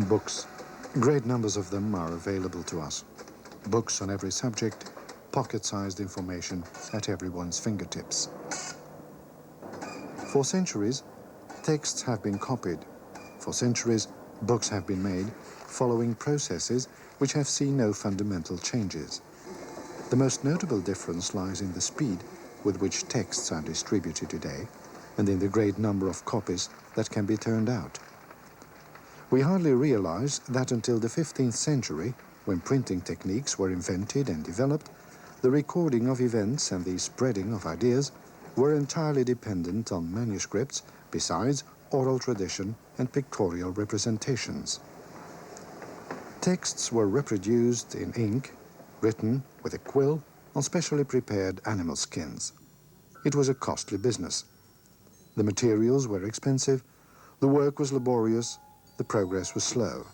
Books. Great numbers of them are available to us. Books on every subject, pocket-sized information at everyone's fingertips. For centuries, texts have been copied. For centuries, books have been made, following processes which have seen no fundamental changes. The most notable difference lies in the speed with which texts are distributed today, and in the great number of copies that can be turned out. We hardly realize that until the 15th century, when printing techniques were invented and developed, the recording of events and the spreading of ideas were entirely dependent on manuscripts, besides oral tradition and pictorial representations. Texts were reproduced in ink, written with a quill on specially prepared animal skins. It was a costly business. The materials were expensive, the work was laborious, the progress was slow.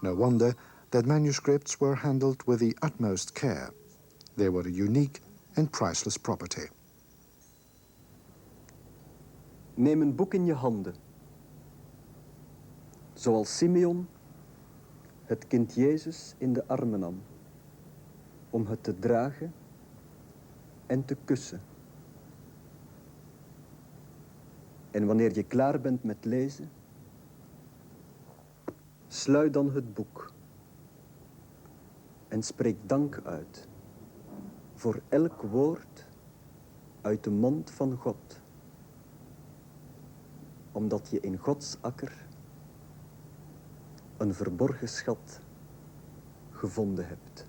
No wonder that manuscripts were handled with the utmost care. They were a unique and priceless property. Neem een boek in je handen. Zoals Simeon het kind Jezus in de armen nam, om het te dragen en te kussen. En wanneer je klaar bent met lezen, sluit dan het boek en spreek dank uit voor elk woord uit de mond van God, omdat je in Gods akker een verborgen schat gevonden hebt.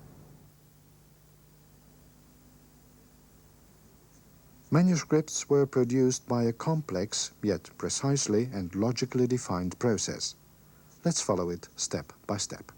Manuscripts were produced by a complex, yet precisely and logically defined process. Let's follow it step by step.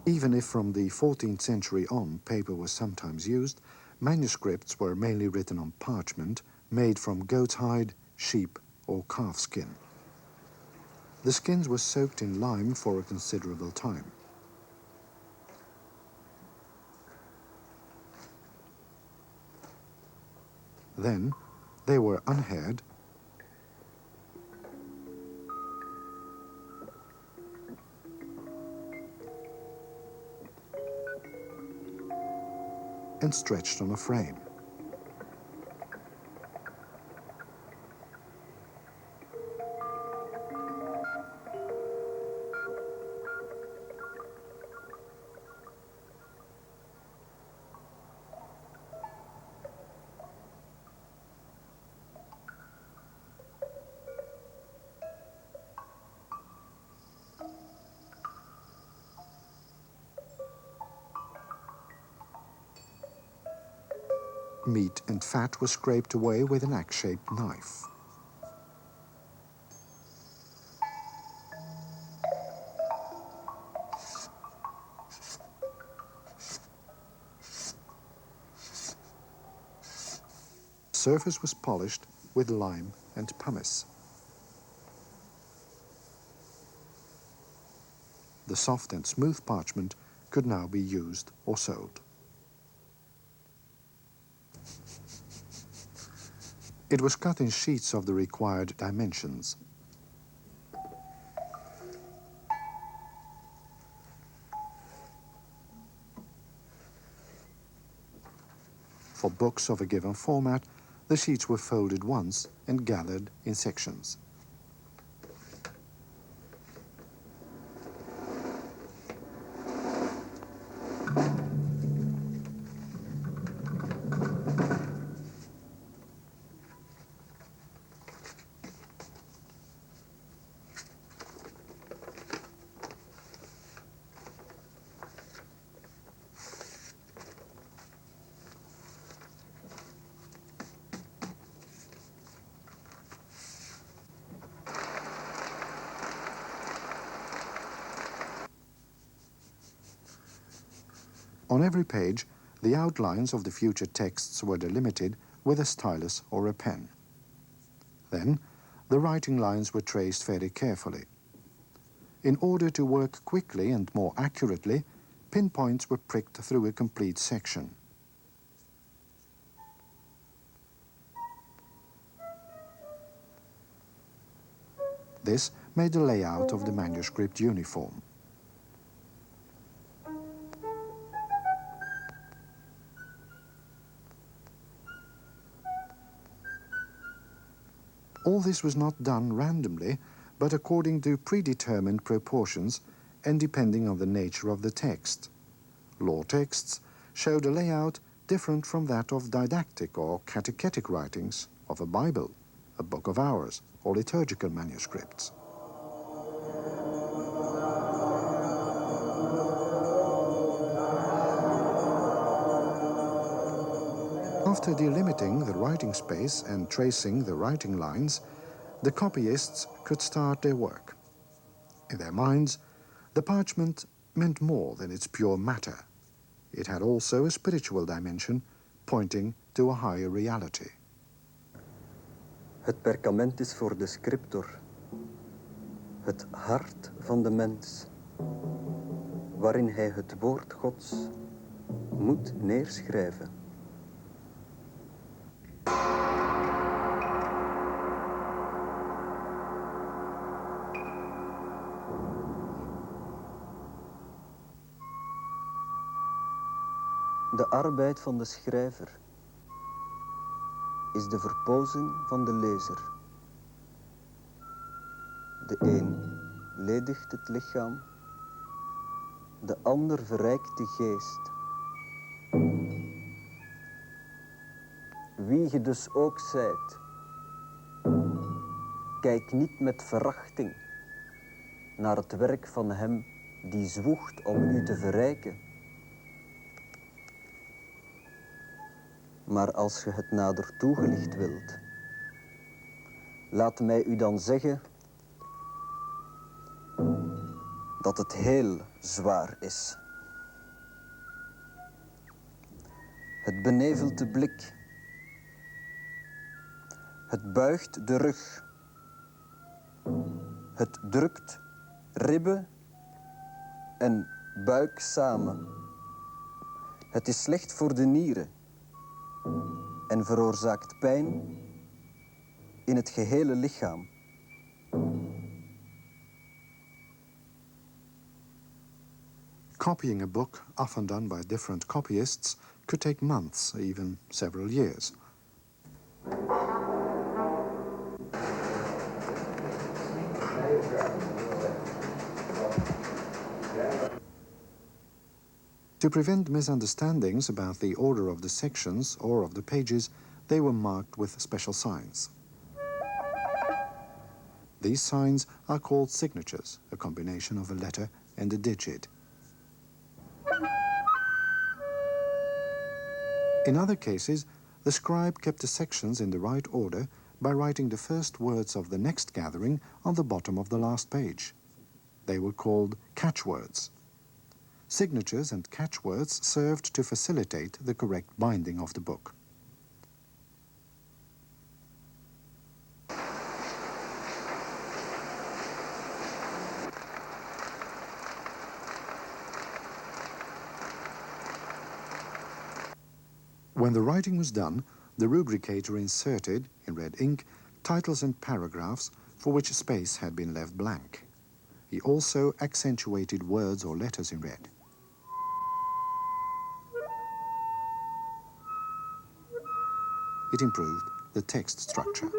Even if from the 14th century on paper was sometimes used, manuscripts were mainly written on parchment made from goat's hide, sheep or calf skin. The skins were soaked in lime for a considerable time. Then they were unhaired and stretched on a frame. Meat and fat were scraped away with an axe-shaped knife. The surface was polished with lime and pumice. The soft and smooth parchment could now be used or sold. It was cut in sheets of the required dimensions. For books of a given format, the sheets were folded once and gathered in sections. On every page, the outlines of the future texts were delimited with a stylus or a pen. Then, the writing lines were traced very carefully. In order to work quickly and more accurately, pinpoints were pricked through a complete section. This made the layout of the manuscript uniform. All this was not done randomly, but according to predetermined proportions and depending on the nature of the text. Law texts showed a layout different from that of didactic or catechetic writings, of a Bible, a Book of Hours, or liturgical manuscripts. After delimiting the writing space and tracing the writing lines, the copyists could start their work. In their minds, the parchment meant more than its pure matter. It had also a spiritual dimension, pointing to a higher reality. Het perkament is voor de scriptor het hart van de mens, waarin hij het woord Gods moet neerschrijven. De arbeid van de schrijver is de verpozing van de lezer. De een ledigt het lichaam, de ander verrijkt de geest. Wie je dus ook zijt, kijk niet met verachting naar het werk van hem die zwoegt om u te verrijken. Maar als je het nader toegelicht wilt, laat mij u dan zeggen dat het heel zwaar is. Het benevelt de blik. Het buigt de rug. Het drukt ribben en buik samen. Het is slecht voor de nieren en veroorzaakt pijn in het gehele lichaam. Copying a book, often done by different copyists, could take months, even several years. To prevent misunderstandings about the order of the sections or of the pages, they were marked with special signs. These signs are called signatures, a combination of a letter and a digit. In other cases, the scribe kept the sections in the right order by writing the first words of the next gathering on the bottom of the last page. They were called catchwords. Signatures and catchwords served to facilitate the correct binding of the book. When the writing was done, the rubricator inserted, in red ink, titles and paragraphs for which space had been left blank. He also accentuated words or letters in red. It improved the text structure.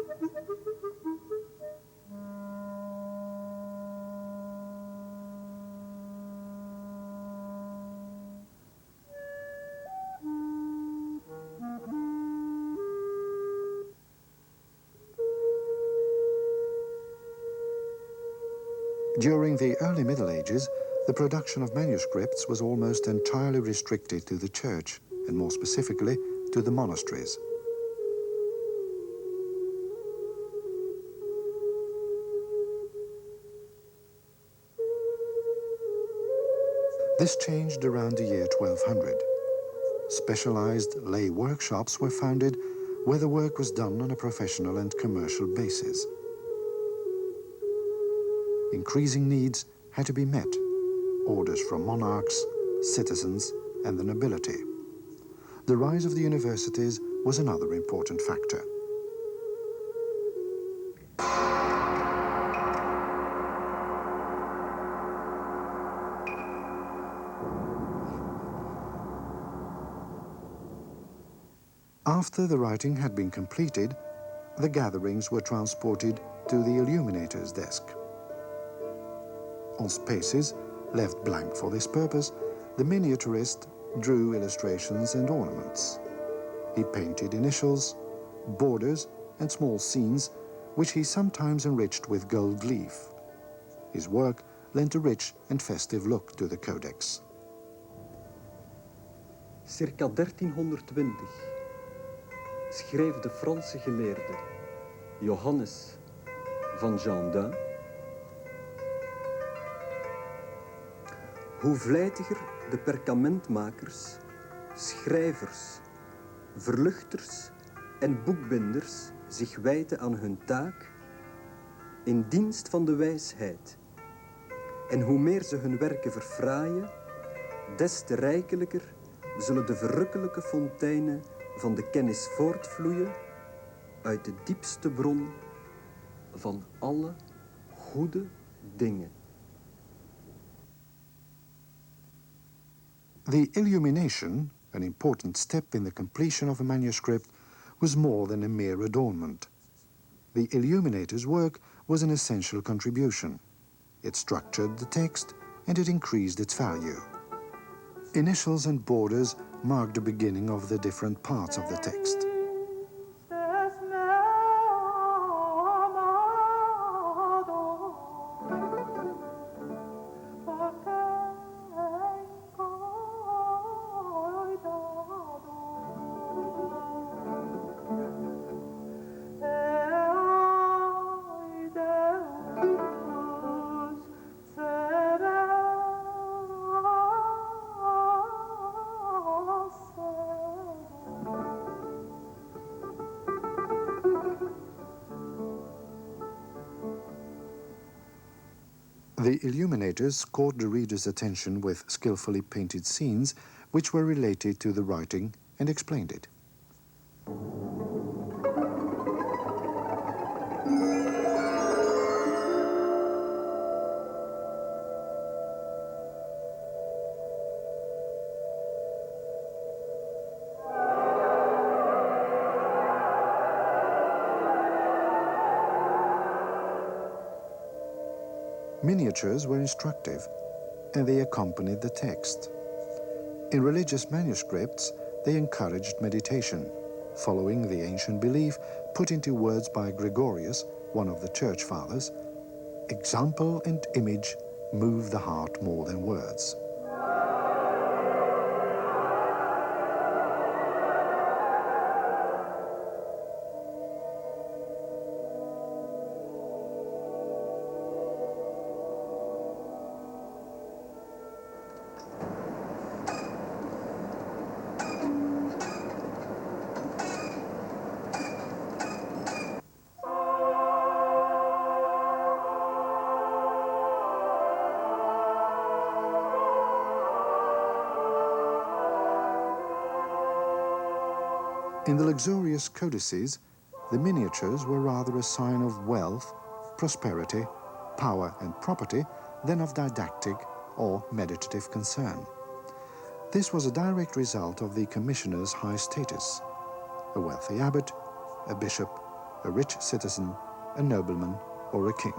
During the early Middle Ages, the production of manuscripts was almost entirely restricted to the church, and more specifically, to the monasteries. This changed around the year 1200. Specialized lay workshops were founded where the work was done on a professional and commercial basis. Increasing needs had to be met, orders from monarchs, citizens, and the nobility. The rise of the universities was another important factor. After the writing had been completed, the gatherings were transported to the illuminator's desk. On spaces left blank for this purpose, the miniaturist drew illustrations and ornaments. He painted initials, borders, and small scenes, which he sometimes enriched with gold leaf. His work lent a rich and festive look to the codex. Circa 1320 schreef de Franse geleerde Johannes van Gendun: hoe vlijtiger de perkamentmakers, schrijvers, verluchters en boekbinders zich wijten aan hun taak in dienst van de wijsheid, en hoe meer ze hun werken verfraaien, des te rijkelijker zullen de verrukkelijke fonteinen van de kennis voortvloeien uit de diepste bron van alle goede dingen. The illumination, an important step in the completion of a manuscript, was more than a mere adornment. The illuminator's work was an essential contribution. It structured the text and it increased its value. Initials and borders marked the beginning of the different parts of the text. The illuminators caught the reader's attention with skillfully painted scenes which were related to the writing and explained it. Miniatures were instructive, and they accompanied the text. In religious manuscripts, they encouraged meditation, following the ancient belief put into words by Gregorius, one of the church fathers: example and image move the heart more than words. In the luxurious codices, the miniatures were rather a sign of wealth, prosperity, power and property than of didactic or meditative concern. This was a direct result of the commissioner's high status: a wealthy abbot, a bishop, a rich citizen, a nobleman, or a king.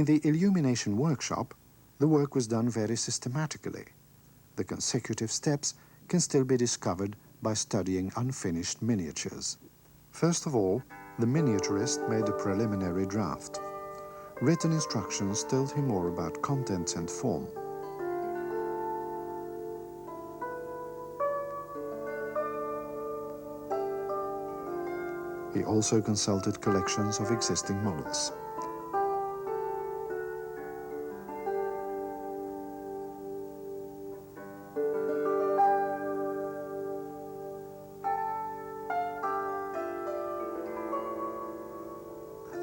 In the illumination workshop, the work was done very systematically. The consecutive steps can still be discovered by studying unfinished miniatures. First of all, the miniaturist made a preliminary draft. Written instructions told him more about contents and form. He also consulted collections of existing models.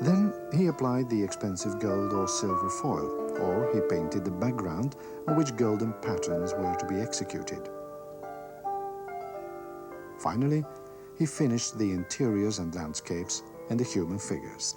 Then he applied the expensive gold or silver foil, or he painted the background on which golden patterns were to be executed. Finally, he finished the interiors and landscapes and the human figures.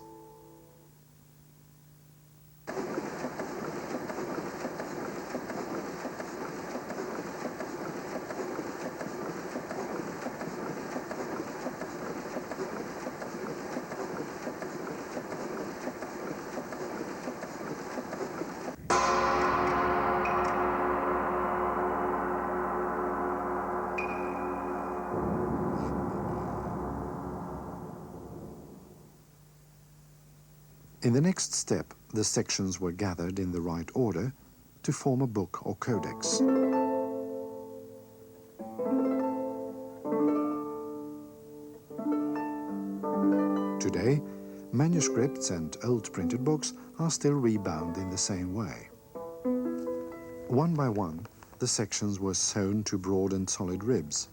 In the next step, the sections were gathered in the right order to form a book or codex. Today, manuscripts and old printed books are still rebound in the same way. One by one, the sections were sewn to broad and solid ribs.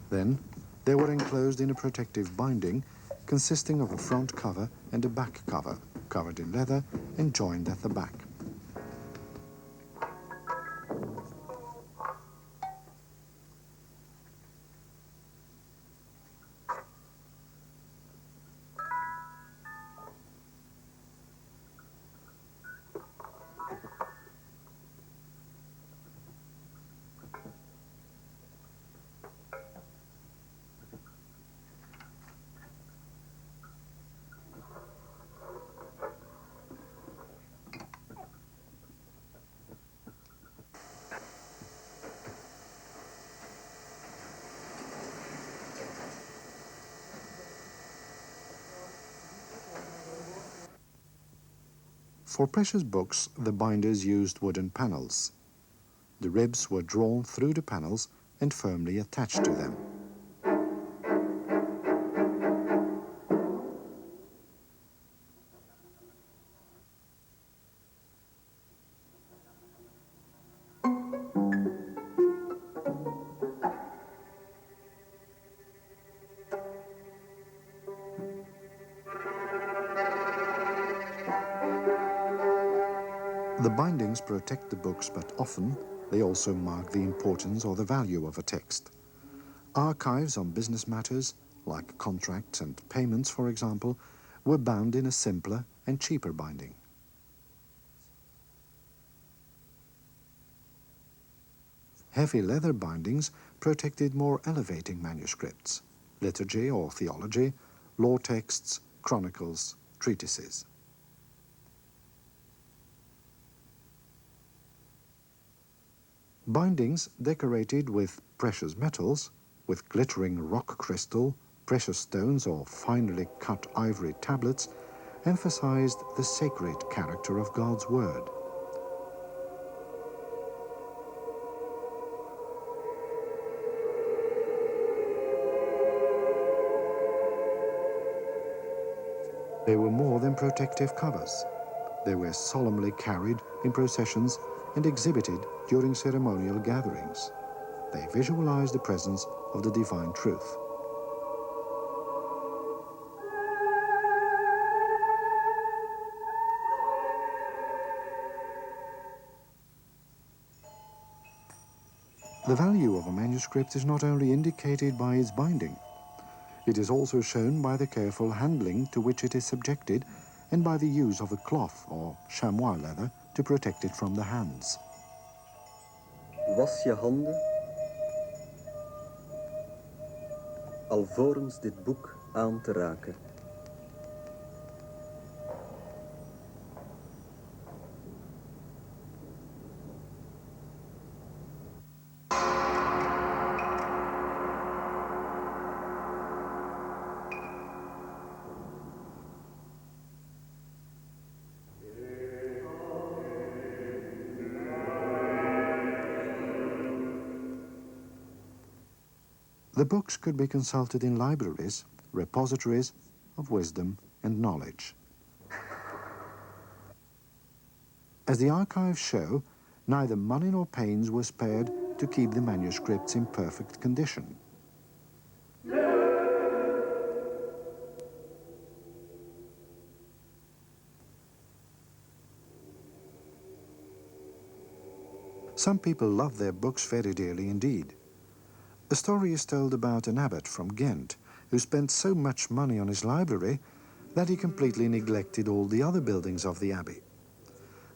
Then, they were enclosed in a protective binding consisting of a front cover and a back cover, covered in leather and joined at the back. For precious books, the binders used wooden panels. The ribs were drawn through the panels and firmly attached to them. The bindings protect the books, but often they also mark the importance or the value of a text. Archives on business matters, like contracts and payments, for example, were bound in a simpler and cheaper binding. Heavy leather bindings protected more elevating manuscripts, liturgy or theology, law texts, chronicles, treatises. Bindings decorated with precious metals, with glittering rock crystal, precious stones or finely cut ivory tablets, emphasized the sacred character of God's word. They were more than protective covers. They were solemnly carried in processions and exhibited during ceremonial gatherings. They visualized the presence of the divine truth. The value of a manuscript is not only indicated by its binding. It is also shown by the careful handling to which it is subjected and by the use of a cloth or chamois leather to protect it from the hands. Was je handen alvorens dit boek aan te raken. The books could be consulted in libraries, repositories of wisdom and knowledge. As the archives show, neither money nor pains were spared to keep the manuscripts in perfect condition. Some people love their books very dearly indeed. A story is told about an abbot from Ghent who spent so much money on his library that he completely neglected all the other buildings of the abbey.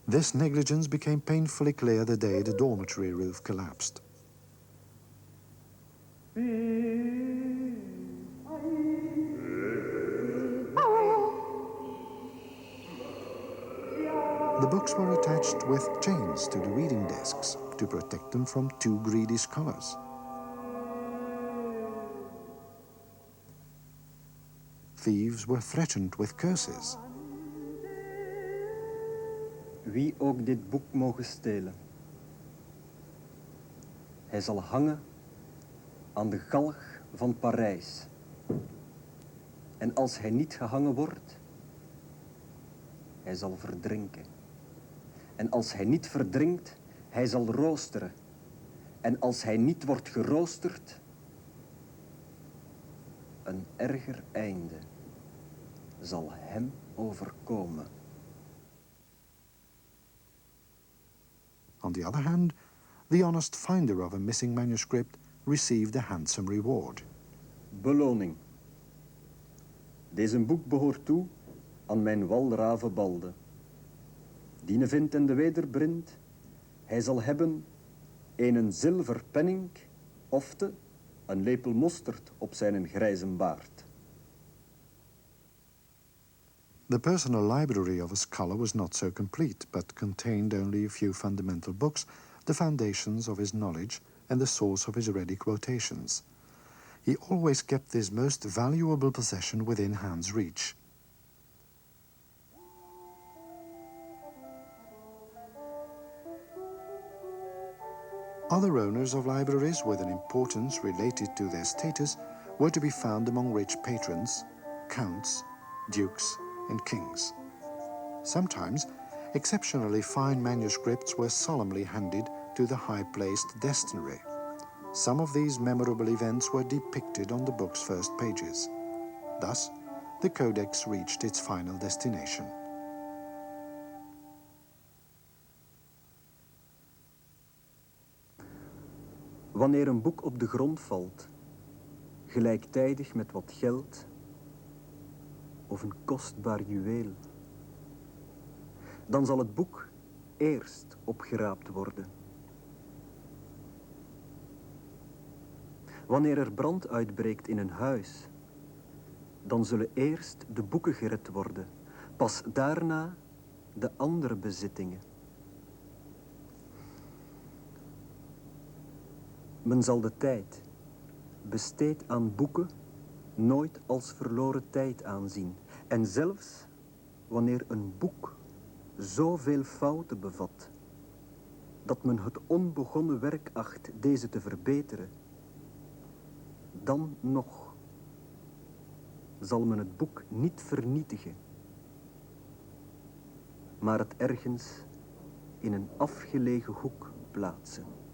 This negligence became painfully clear the day the dormitory roof collapsed. The books were attached with chains to the reading desks to protect them from too greedy scholars. Thieves were threatened with curses. Wie ook dit boek mogen stelen, hij zal hangen aan de galg van Parijs. En als hij niet gehangen wordt, hij zal verdrinken. En als hij niet verdrinkt, hij zal roosteren. En als hij niet wordt geroosterd, een erger einde zal hem overkomen. On the other hand, the honest finder of a missing manuscript received a handsome reward. Beloning. Deze boek behoort toe aan mijn walrave balde. Diene vindt en de wederbrindt, hij zal hebben een zilver penning, ofte een lepel mosterd op zijn grijze baard. The personal library of a scholar was not so complete, but contained only a few fundamental books, the foundations of his knowledge and the source of his ready quotations. He always kept this most valuable possession within hand's reach. Other owners of libraries with an importance related to their status were to be found among rich patrons, counts, dukes, and kings. Sometimes, exceptionally fine manuscripts were solemnly handed to the high-placed destinary. Some of these memorable events were depicted on the book's first pages. Thus, the codex reached its final destination. Wanneer een boek op de grond valt, gelijktijdig met wat geld of een kostbaar juweel, dan zal het boek eerst opgeraapt worden. Wanneer er brand uitbreekt in een huis, dan zullen eerst de boeken gered worden, pas daarna de andere bezittingen. Men zal de tijd, besteed aan boeken, nooit als verloren tijd aanzien. En zelfs wanneer een boek zoveel fouten bevat, dat men het onbegonnen werk acht deze te verbeteren, dan nog zal men het boek niet vernietigen, maar het ergens in een afgelegen hoek plaatsen.